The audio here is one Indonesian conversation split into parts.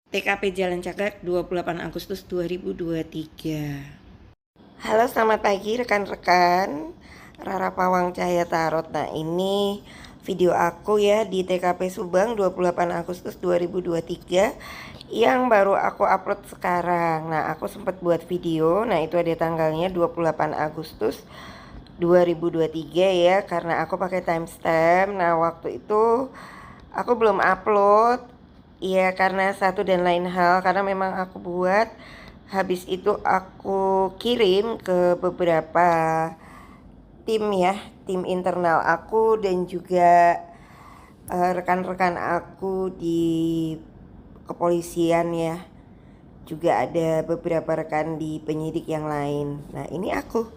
TKP Jalan Cagak 28 Agustus 2023. Halo, selamat pagi rekan-rekan Rara Pawang Cahaya Tarot. Nah, ini video aku ya di TKP Subang 28 Agustus 2023 yang baru aku upload sekarang. Nah, aku sempat buat video. Nah, itu ada tanggalnya 28 Agustus 2023 ya, karena aku pakai timestamp. Nah, waktu itu aku belum upload. Iya, karena satu dan lain hal, karena memang aku buat, habis itu aku kirim ke beberapa tim ya, tim internal aku dan juga rekan-rekan aku di kepolisian ya. Juga ada beberapa rekan di penyidik yang lain. Nah, ini aku.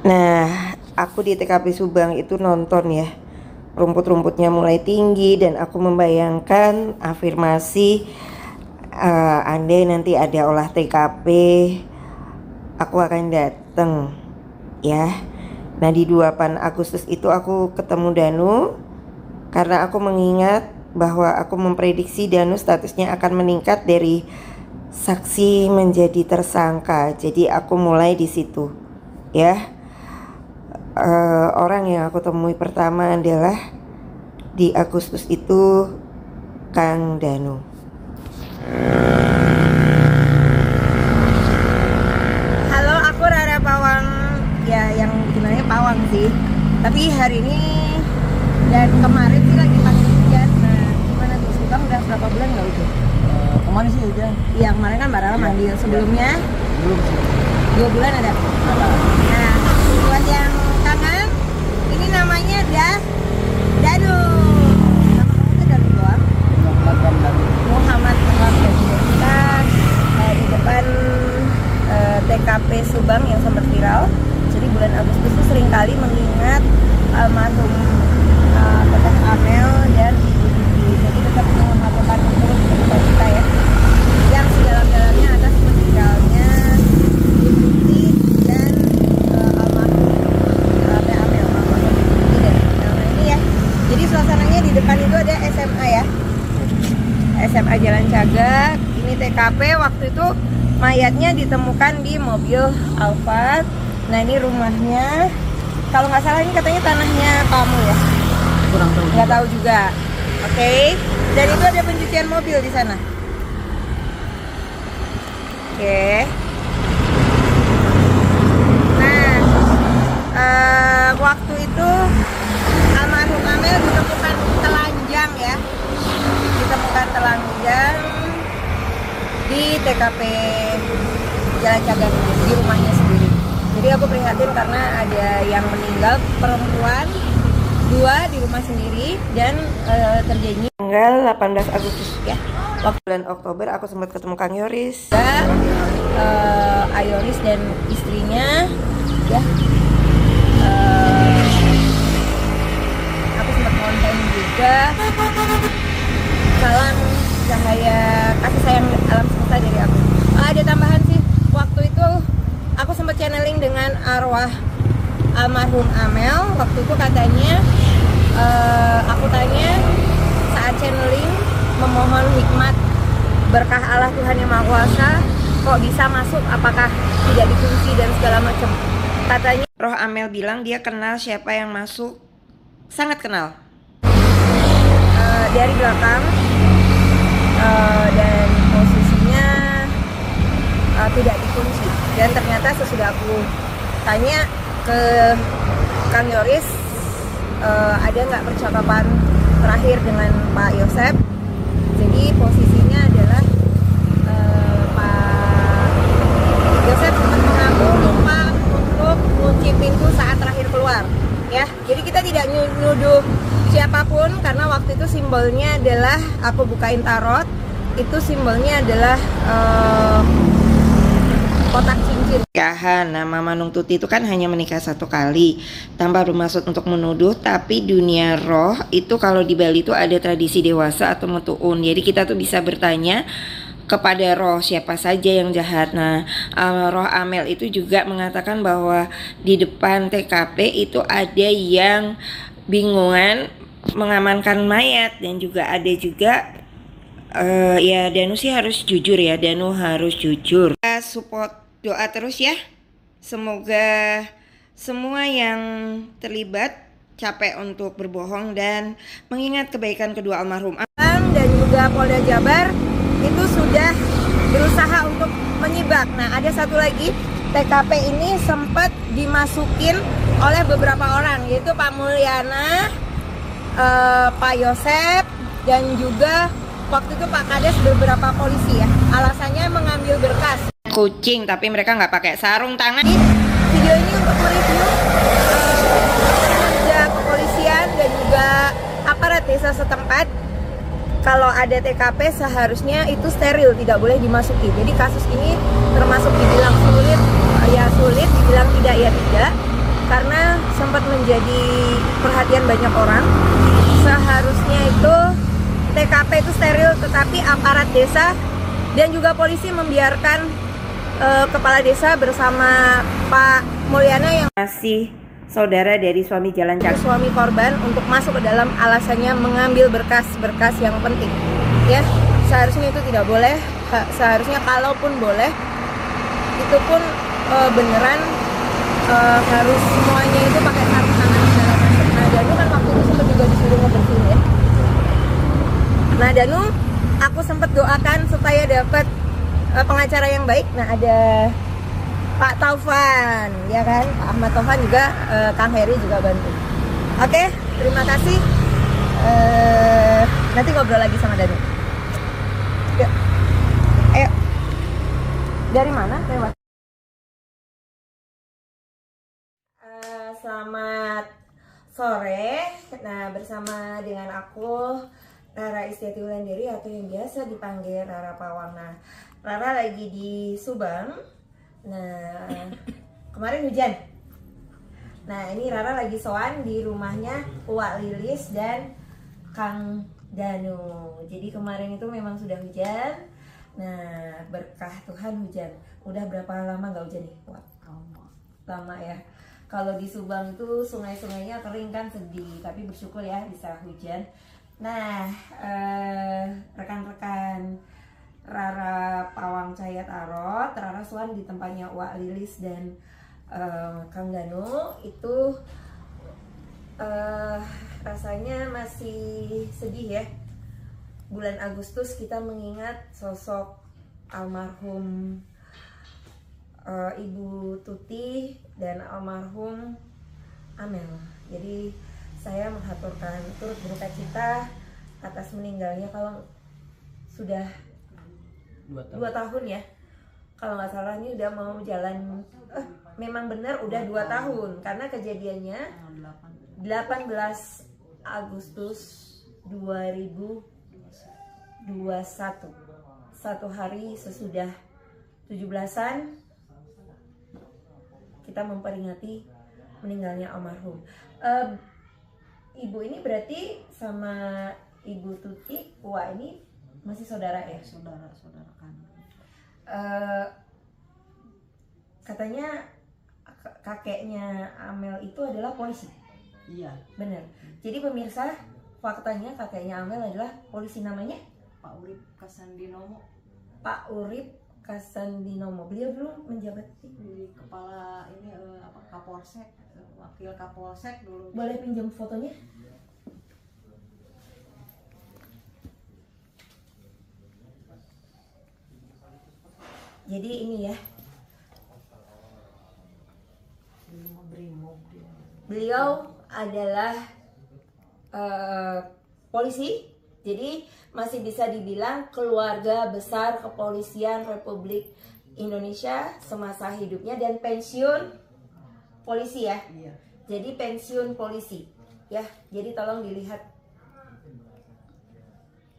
Nah, aku di TKP Subang itu nonton ya. Rumput-rumputnya mulai tinggi dan aku membayangkan afirmasi andai nanti ada olah TKP aku akan datang ya. Nah, di 28 Agustus itu aku ketemu Danu karena aku mengingat bahwa aku memprediksi Danu statusnya akan meningkat dari saksi menjadi tersangka. Jadi aku mulai di situ ya. Orang yang aku temui pertama adalah di Agustus itu Kang Danu. Halo, aku Rara Pawang. Ya, yang dikenalnya Pawang sih. Tapi hari ini dan kemarin sih lagi pakai hujan. Nah, gimana tuh Subang udah berapa bulan nggak hujan? Kemarin sih hujan. Iya, kemarin kan Mbak Rara manggil. Sebelumnya Belum sih. 2 bulan ada. Nah, buat yang kangen, ini namanya Danu. Nama kamu Danu doang? Muhammad dan kita di depan TKP Subang yang sempat viral. Jadi bulan Agustus itu seringkali mengingat almarhum Teteh Amel dan Ibu Didi. Jadi tetap melakukan turut berduka cita ya, yang sedalam-dalamnya atas meninggalnya Ibu Didi dan almarhum Teh Amel, almarhum Ibu Didi dan Amel. Nah, ini ya. Jadi suasananya di depan itu ada SMA ya. SMA Jalan Cagak. Ini TKP waktu itu mayatnya ditemukan di mobil Alphard. Nah, ini rumahnya. Kalau nggak salah ini katanya tanahnya kamu ya. Kurang tahu. Nggak tahu juga. Oke. Dan itu ada pencucian mobil di sana. Oke. Nah, waktu itu almarhum Amel ditemukan telanjang ya. Ditemukan telanjang di TKP Jalan Cagak di rumahnya sendiri. Jadi aku prihatin karena ada yang meninggal perempuan 2 di rumah sendiri dan terjadi tanggal 18 Agustus ya. Waktu bulan Oktober aku sempat ketemu Kang Yoris, Ayoris dan istrinya ya. Aku sempat konten juga. Salam cahaya kasih sayang alam semesta dari aku. Ada tambahan sih, waktu itu aku sempat channeling dengan arwah almarhum Amel. Waktu itu katanya aku tanya saat channeling memohon hikmat berkah Allah Tuhan Yang Maha Kuasa, kok bisa masuk, apakah tidak dikunci dan segala macam. Katanya roh Amel bilang dia kenal siapa yang masuk, sangat kenal dari belakang. Dan posisinya tidak dikunci. Dan ternyata sesudah aku tanya ke Kang Yoris, ada nggak percakapan terakhir dengan Pak Yosep. Jadi posisinya adalah Pak Yosep sempat mengaku lupa untuk kunci pintu saat terakhir keluar ya. Jadi kita tidak nyuduh siapapun, karena waktu itu simbolnya adalah, aku bukain tarot, itu simbolnya adalah kotak cincin nikahan. Nah, Mama Nung Tuti itu kan hanya menikah 1 kali, tanpa bermaksud untuk menuduh. Tapi dunia roh itu kalau di Bali itu ada tradisi dewasa atau metuun. Jadi kita tuh bisa bertanya kepada roh siapa saja yang jahat. Nah, roh Amel itu juga mengatakan bahwa di depan TKP itu ada yang bingungan mengamankan mayat, dan juga ada juga Ya Danu sih harus jujur ya, Danu harus jujur. Support doa terus ya. Semoga semua yang terlibat capek untuk berbohong dan mengingat kebaikan kedua almarhum dan juga Polda Jabar itu sudah berusaha untuk menyibak. Nah, ada satu lagi, TKP ini sempat dimasukin oleh beberapa orang, yaitu Pak Mulyana, Pak Yosep, dan juga waktu itu Pak Kades, beberapa polisi ya. Alasannya mengambil berkas kucing, tapi mereka nggak pakai sarung tangan. Video ini untuk mereview kinerja kepolisian dan juga aparat desa setempat. Kalau ada TKP seharusnya itu steril, tidak boleh dimasuki. Jadi kasus ini termasuk dibilang sulit, ya sulit, dibilang tidak ya tidak, karena sempat menjadi perhatian banyak orang. Seharusnya itu TKP itu steril, tetapi aparat desa dan juga polisi membiarkan kepala desa bersama Pak Mulyana yang masih saudara dari suami jalan kaki, suami korban, untuk masuk ke dalam, alasannya mengambil berkas-berkas yang penting. Ya, seharusnya itu tidak boleh. Seharusnya kalaupun boleh, itu pun beneran harus semuanya itu pakai sarung tangan segala macam. Nah, Danu kan waktu itu sempat juga disuruh ngebersihin ya. Nah, Danu, aku sempat doakan supaya dapat pengacara yang baik. Nah, ada Pak Taufan, ya kan, Pak Ahmad Taufan juga, Kang Heri juga bantu. Oke, terima kasih. Nanti ngobrol lagi sama Danu. Yuk, ayo. Dari mana? Lewat. Selamat sore. Nah, bersama dengan aku Rara Istiati Wulandari, atau yang biasa dipanggil Rara Pawang. Nah, Rara lagi di Subang. Nah, kemarin hujan. Nah, ini Rara lagi soan di rumahnya Wak Lilis dan Kang Danu. Jadi kemarin itu memang sudah hujan. Nah, berkah Tuhan hujan. Udah berapa lama nggak hujan nih, Wak? Lama ya. Kalau di Subang itu sungai-sungainya kering kan, sedih. Tapi bersyukur ya bisa hujan. Nah, rekan-rekan Rara Pawang Cahaya Tarot, Rara Suan di tempatnya Wak Lilis dan Kang Danu itu rasanya masih sedih ya. Bulan Agustus kita mengingat sosok almarhum Ibu Tuti dan almarhum Amel. Jadi saya menghaturkan turut berduka cita atas meninggalnya. Kalau sudah 2 tahun ya, kalau nggak salah, ini udah mau jalan, memang benar udah 2 tahun, karena kejadiannya 18 Agustus 2021, 1 hari sesudah 17-an kita memperingati meninggalnya almarhum. Ibu ini berarti sama Ibu Tuti, Wak ini masih saudara ya? Saudara kan. Katanya kakeknya Amel itu adalah polisi. Iya. Benar. Jadi pemirsa, faktanya kakeknya Amel adalah polisi, namanya Pak Urip Kasandinomo. Pak Urip Kasandinomo. Beliau dulu menjabat di kepala ini Kapolsek, wakil Kapolsek dulu. Boleh pinjam fotonya? Jadi ini ya, beliau adalah polisi, jadi masih bisa dibilang keluarga besar kepolisian Republik Indonesia semasa hidupnya, dan pensiun polisi ya. Iya. Jadi pensiun polisi ya, jadi tolong dilihat.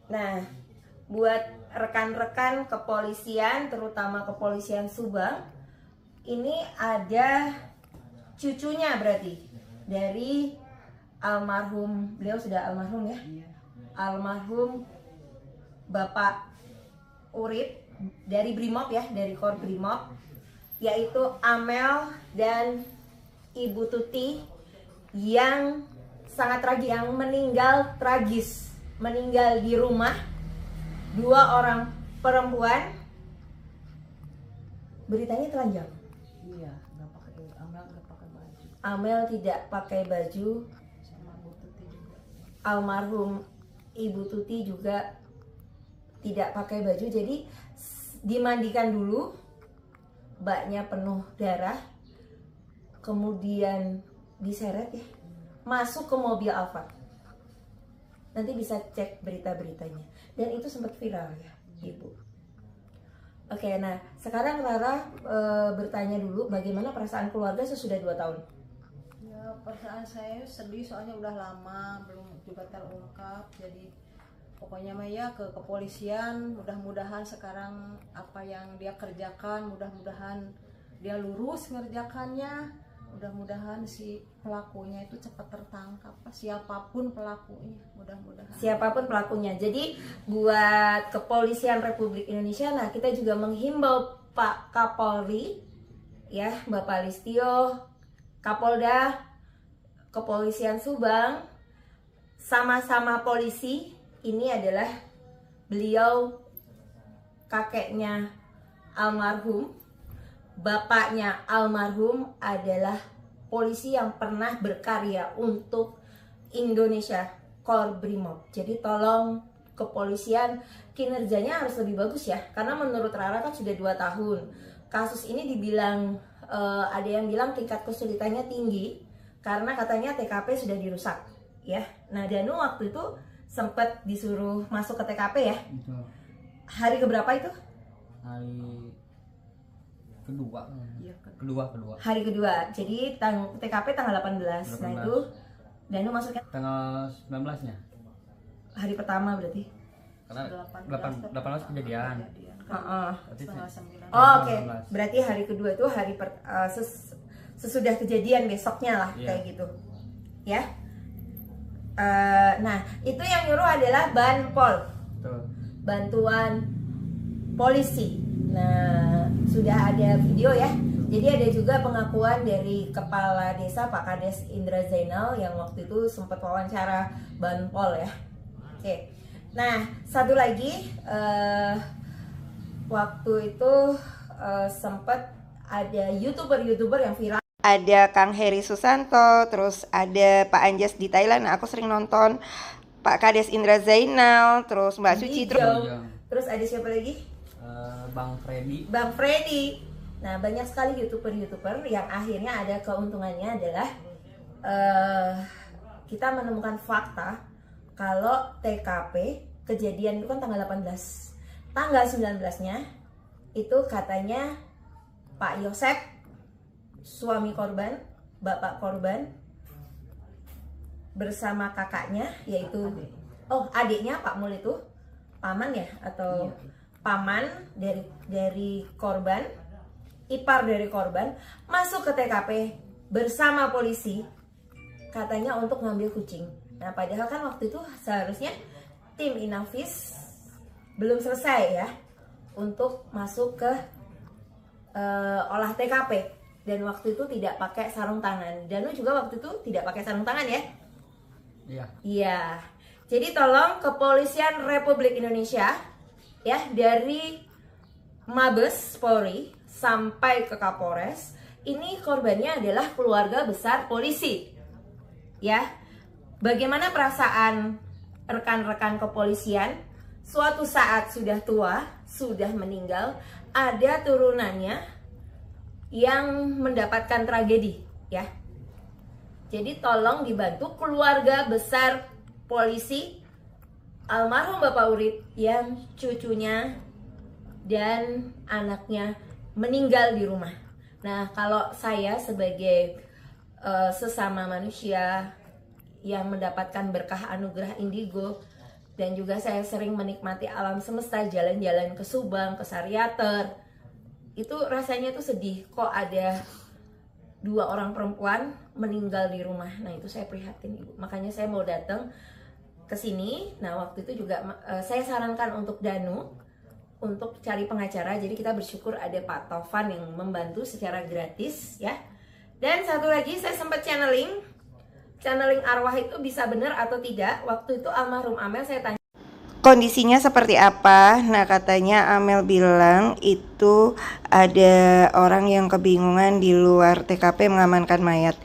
Nah, buat rekan-rekan kepolisian, terutama kepolisian Subang, ini ada cucunya berarti dari almarhum, beliau sudah almarhum ya, almarhum Bapak Urip dari Brimob ya, dari Kor Brimob, yaitu Amel dan Ibu Tuti yang sangat tragis, yang meninggal tragis, meninggal di rumah 2 orang perempuan. Beritanya telanjang. Iya, nggak pakai Amel, nggak pakai baju. Amel tidak pakai baju. Sama Bu Tuti juga. Almarhum Ibu Tuti juga tidak pakai baju. Jadi dimandikan dulu, baknya penuh darah, kemudian diseret ya, masuk ke mobil Alphard. Nanti bisa cek berita-beritanya. Dan itu sempat viral ya, Ibu. Oke, nah sekarang Rara bertanya dulu bagaimana perasaan keluarga sesudah 2 tahun. Ya, perasaan saya sedih soalnya udah lama belum juga terungkap. Jadi pokoknya mah ya ke kepolisian, mudah-mudahan sekarang apa yang dia kerjakan, mudah-mudahan dia lurus ngerjakannya. Mudah-mudahan si pelakunya itu cepat tertangkap, siapapun pelakunya, mudah-mudahan. Siapapun pelakunya. Jadi buat Kepolisian Republik Indonesia, nah kita juga menghimbau Pak Kapolri, ya Bapak Listio, Kapolda, Kepolisian Subang, sama-sama polisi. Ini adalah beliau kakeknya almarhum, bapaknya almarhum adalah polisi yang pernah berkarya untuk Indonesia, Korbrimob. Jadi tolong kepolisian kinerjanya harus lebih bagus ya, karena menurut Rara kan sudah 2 tahun kasus ini dibilang ada yang bilang tingkat kesulitannya tinggi karena katanya TKP sudah dirusak ya. Nah Danu waktu itu sempat disuruh masuk ke TKP ya. Betul. Hari keberapa itu? Hari kedua. Iya, Kedua. Hari kedua. Jadi TKP tanggal 18. Nah itu Danu masuknya Tanggal 19-nya. hari pertama berarti. Karena 18 kejadian. Berarti Tanggal 9. Oh, oke. 18. Berarti hari kedua itu hari sesudah kejadian besoknya lah, Iya. kayak gitu. Ya. Nah, itu yang nyuruh adalah Banpol, Betul. bantuan polisi. Nah, sudah ada video ya. Jadi ada juga pengakuan dari Kepala Desa Pak Kades Indra Zainal yang waktu itu sempat wawancara Banpol ya. Oke. Nah, satu lagi waktu itu sempat ada YouTuber yang viral. Ada Kang Heri Susanto, terus ada Pak Anjas di Thailand. Nah, aku sering nonton Pak Kades Indra Zainal, terus Mbak Suci, terus ada siapa lagi? Bang Freddy. Bang Freddy. Nah, banyak sekali YouTuber yang akhirnya ada keuntungannya adalah kita menemukan fakta kalau TKP kejadian itu kan tanggal 18. Tanggal 19-nya itu katanya Pak Yosep, suami korban, bapak korban, bersama kakaknya yaitu adiknya Pak Mul itu paman ya atau paman dari korban, ipar dari korban, masuk ke TKP bersama polisi katanya untuk ngambil kucing. Nah padahal kan waktu itu seharusnya tim Inavis belum selesai ya untuk masuk ke olah TKP. Dan waktu itu tidak pakai sarung tangan. Danu juga waktu itu tidak pakai sarung tangan ya? Iya. Iya. Jadi tolong Kepolisian Republik Indonesia ya, dari Mabes Polri sampai ke Kapolres, ini korbannya adalah keluarga besar polisi. Ya. Bagaimana perasaan rekan-rekan kepolisian suatu saat sudah tua, sudah meninggal, ada turunannya yang mendapatkan tragedi ya. Jadi tolong dibantu keluarga besar polisi almarhum Bapak Urip yang cucunya dan anaknya meninggal di rumah. Nah, kalau saya sebagai sesama manusia yang mendapatkan berkah anugerah indigo, dan juga saya sering menikmati alam semesta, jalan-jalan ke Subang, ke Sariater, itu rasanya tuh sedih kok ada 2 orang perempuan meninggal di rumah. Nah itu saya prihatin Ibu, makanya saya mau datang ke sini. Nah waktu itu juga saya sarankan untuk Danu untuk cari pengacara. Jadi kita bersyukur ada Pak Tovan yang membantu secara gratis ya. Dan satu lagi saya sempat channeling arwah itu bisa benar atau tidak. Waktu itu almarhum Amel saya tanya, kondisinya seperti apa? Nah, katanya Amel bilang itu ada orang yang kebingungan di luar TKP mengamankan mayat.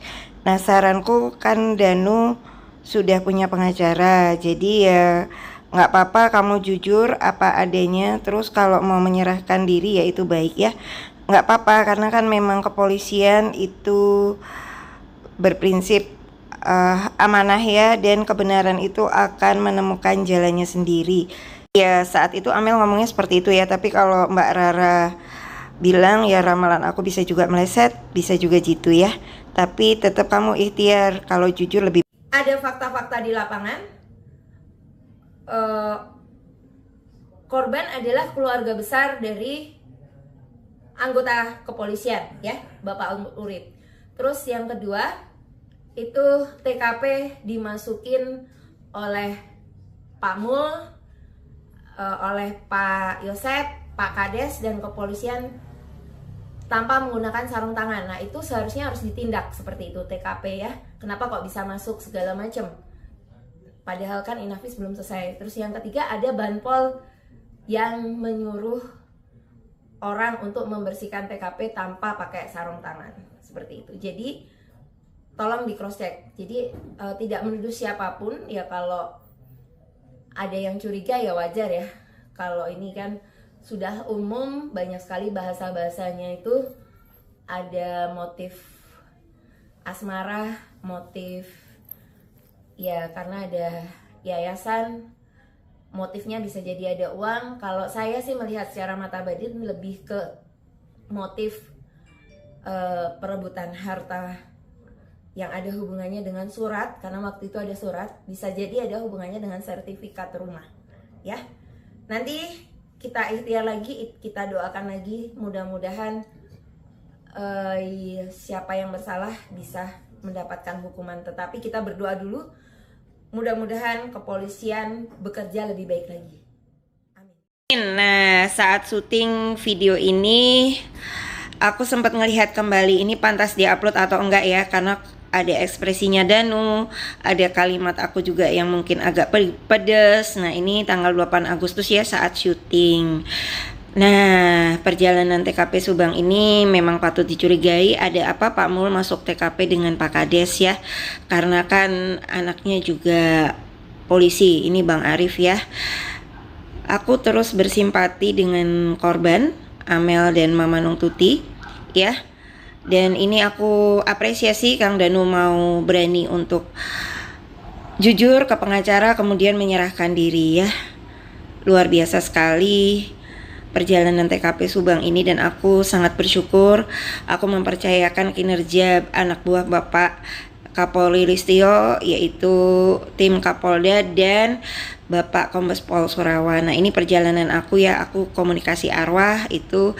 Nah, saranku kan Danu sudah punya pengacara, jadi ya nggak apa-apa kamu jujur apa adanya. Terus kalau mau menyerahkan diri ya itu baik ya, nggak apa-apa karena kan memang kepolisian itu berprinsip amanah ya, dan kebenaran itu akan menemukan jalannya sendiri. Ya saat itu Amel ngomongnya seperti itu ya, tapi kalau Mbak Rara bilang ya ramalan aku bisa juga meleset, bisa juga gitu ya. Tapi tetap kamu ikhtiar, kalau jujur lebih. Ada fakta-fakta di lapangan. Korban adalah keluarga besar dari anggota kepolisian ya, Bapak Urip. Terus yang kedua itu TKP dimasukin oleh Pak Mul, oleh Pak Yosep, Pak Kades dan kepolisian tanpa menggunakan sarung tangan. Nah itu seharusnya harus ditindak seperti itu TKP ya. Kenapa kok bisa masuk segala macam? Padahal kan Inafis belum selesai. Terus yang ketiga ada Banpol yang menyuruh orang untuk membersihkan TKP tanpa pakai sarung tangan seperti itu. Jadi tolong di cross check. Jadi tidak menuduh siapapun ya, kalau ada yang curiga ya wajar ya. Kalau ini kan sudah umum, banyak sekali bahasa-bahasanya itu ada motif asmara, motif ya karena ada yayasan, motifnya bisa jadi ada uang. Kalau saya sih melihat secara mata batin lebih ke motif perebutan harta yang ada hubungannya dengan surat, karena waktu itu ada surat, bisa jadi ada hubungannya dengan sertifikat rumah ya. Nanti kita ikhtiar lagi, kita doakan lagi, mudah-mudahan siapa yang bersalah bisa mendapatkan hukuman. Tetapi kita berdoa dulu, mudah-mudahan kepolisian bekerja lebih baik lagi. Amin. Nah, saat syuting video ini aku sempat ngelihat kembali ini pantas diupload atau enggak ya, karena ada ekspresinya Danu, ada kalimat aku juga yang mungkin agak pedes. Nah ini tanggal 8 Agustus ya saat syuting. Nah perjalanan TKP Subang ini memang patut dicurigai. Ada apa Pak Mul masuk TKP dengan Pak Kades ya, karena kan anaknya juga polisi, ini Bang Arif ya. Aku terus bersimpati dengan korban Amel dan Mama Nung Tuti ya. Dan ini aku apresiasi Kang Danu mau berani untuk jujur ke pengacara kemudian menyerahkan diri ya. Luar biasa sekali perjalanan TKP Subang ini, dan aku sangat bersyukur aku mempercayakan kinerja anak buah Bapak Kapolri Listio, yaitu tim Kapolda dan Bapak Kombes Pol Surawan. Nah ini perjalanan aku ya, aku komunikasi arwah itu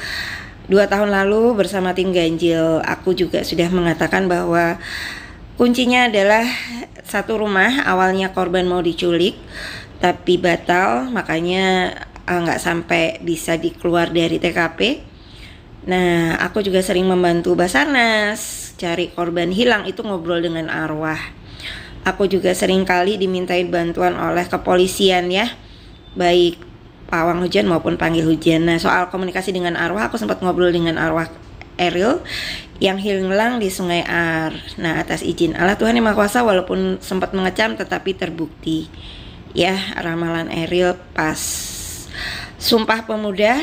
2 tahun lalu bersama tim Ganjil. Aku juga sudah mengatakan bahwa kuncinya adalah satu rumah. Awalnya korban mau diculik tapi batal, makanya nggak sampai bisa dikeluar dari TKP. Nah aku juga sering membantu Basarnas cari korban hilang, itu ngobrol dengan arwah. Aku juga sering kali dimintain bantuan oleh kepolisian ya, baik pawang hujan maupun panggil hujan. Nah soal komunikasi dengan arwah, aku sempat ngobrol dengan arwah Eril yang hilang di Sungai Ar. Nah atas izin Allah Tuhan Yang Maha Kuasa, walaupun sempat mengecam tetapi terbukti ya ramalan Eril pas Sumpah Pemuda.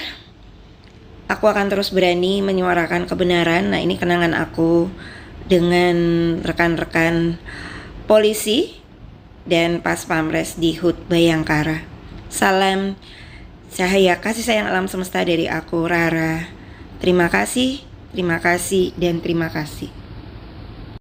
Aku akan terus berani menyuarakan kebenaran. Nah ini kenangan aku dengan rekan-rekan polisi dan Pas Pamres di HUT Bayangkara. Salam cahaya kasih sayang alam semesta dari aku, Rara. Terima kasih, dan terima kasih.